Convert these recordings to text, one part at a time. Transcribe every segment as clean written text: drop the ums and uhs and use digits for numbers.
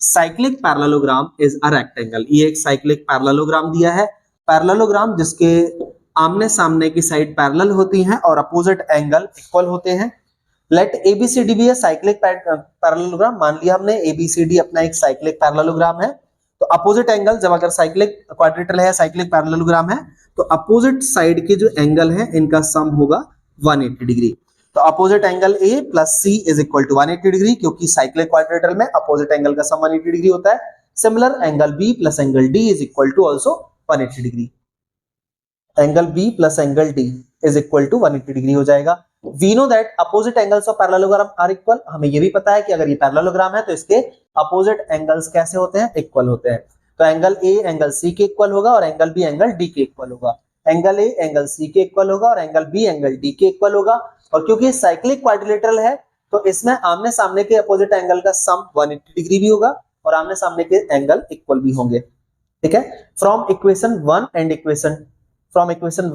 Cyclic parallelogram is a rectangle. ये एक cyclic parallelogram दिया है, पैरेललोग्राम जिसके आमने सामने की साइड पैरेलल होती हैं और अपोजिट एंगल इक्वल होते हैं। लेट एबीसीडी भी है साइक्लिक पैरेललोग्राम। मान लिया हमने एबीसीडी अपना एक साइक्लिक पैरेललोग्राम है, तो अपोजिट एंगल जब अगर साइक्लिक क्वाड्रिलेटरल है, साइक्लिक पैरेललोग्राम है, तो अपोजिट साइड के जो एंगल है इनका सम होगा 180 डिग्री। तो opposite angle A plus C is equal to 180 degree, क्योंकि साइक्लिक क्वाड्रिलेटरल में अपोजिट एंगल का सम 180 डिग्री होता है। Similar angle B plus angle D is equal to also 180 degree. Angle B plus angle D is equal to 180 degree हो जाएगा। We know that opposite angles of parallelogram are equal. हमें ये भी पता है कि अगर ये पैरेललोग्राम है तो इसके अपोजिट एंगल्स कैसे होते हैं, इक्वल होते हैं। तो एंगल ए एंगल सी के इक्वल होगा और एंगल बी एंगल डी के इक्वल होगा। एंगल ए एंगल सी के इक्वल होगा और एंगल बी एंगल डी के इक्वल होगा। और क्योंकि साइक्लिक क्वाड्रिलेटरल है तो इसमें आमने सामने के अपोजिट एंगल का सम 180 डिग्री भी होगा और आमने सामने के एंगल इक्वल भी होंगे। ठीक है, फ्रॉम इक्वेशन 1 एंड इक्वेशन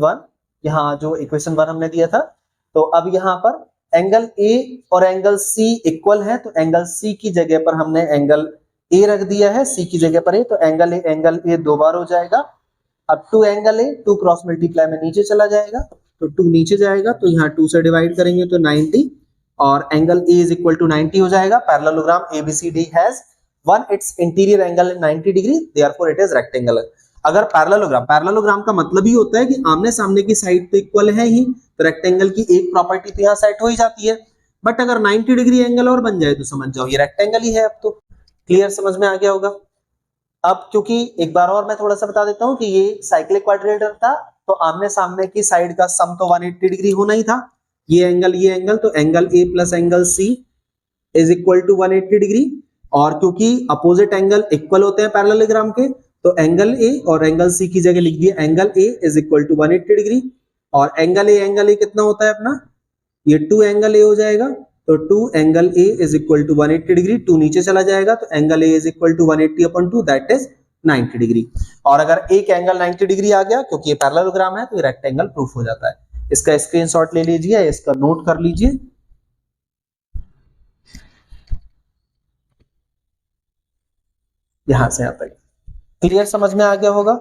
1, यहाँ जो इक्वेशन 1 हमने दिया था, तो अब यहाँ पर एंगल ए और एंगल सी इक्वल है, तो एंगल सी की जगह पर हमने एंगल ए रख दिया है, सी की जगह पर ए, तो एंगल ए 2 बार हो जाएगा। अब 2 एंगल ए 2 क्रॉस मल्टीप्लाई में नीचे चला जाएगा, तो 2 नीचे जाएगा, तो यहाँ 2 से डिवाइड करेंगे तो 90 और angle A is equal to 90 हो जाएगा। Parallelogram ABCD has one its interior angle 90 degree, therefore it is rectangular. अगर पैरेललोग्राम का मतलब ही होता है कि आमने सामने की साइड तो इक्वल है ही, तो रेक्टेंगल की एक प्रॉपर्टी तो यहाँ सेट हो ही जाती है। बट अगर 90 डिग्री एंगल और बन जाए तो समझ जाओ ये रेक्टेंगल ही है। अब तो क्लियर, समझ में आ गया होगा। अब क्योंकि एक बार और मैं थोड़ा सा बता देता हूं कि ये साइक्लिक क्वाड्रिलेटरल था, तो आमने सामने की साइड का सम तो 180 डिग्री होना ही था। ये एंगल, तो angle A plus angle C is equal to 180 degree. और क्योंकि अपोजिट एंगल इक्वल होते हैं पैरेललोग्राम के, तो एंगल ए और एंगल सी की जगह लिख दिया angle A is equal to 180 degree. और एंगल ए कितना होता है अपना, ये 2 एंगल ए हो जाएगा, तो 2 angle A is equal to 180 degree. 2 नीचे चला जाएगा, तो angle A is equal to 180 upon 2 that is 90 degree. और अगर एक एंगल 90 डिग्री आ गया, क्योंकि ये पैरेललोग्राम है, तो ये रेक्टेंगल प्रूफ हो जाता है। इसका स्क्रीनशॉट ले लीजिए, इसका नोट कर लीजिए। यहां से यहां तक क्लियर, समझ में आ गया होगा।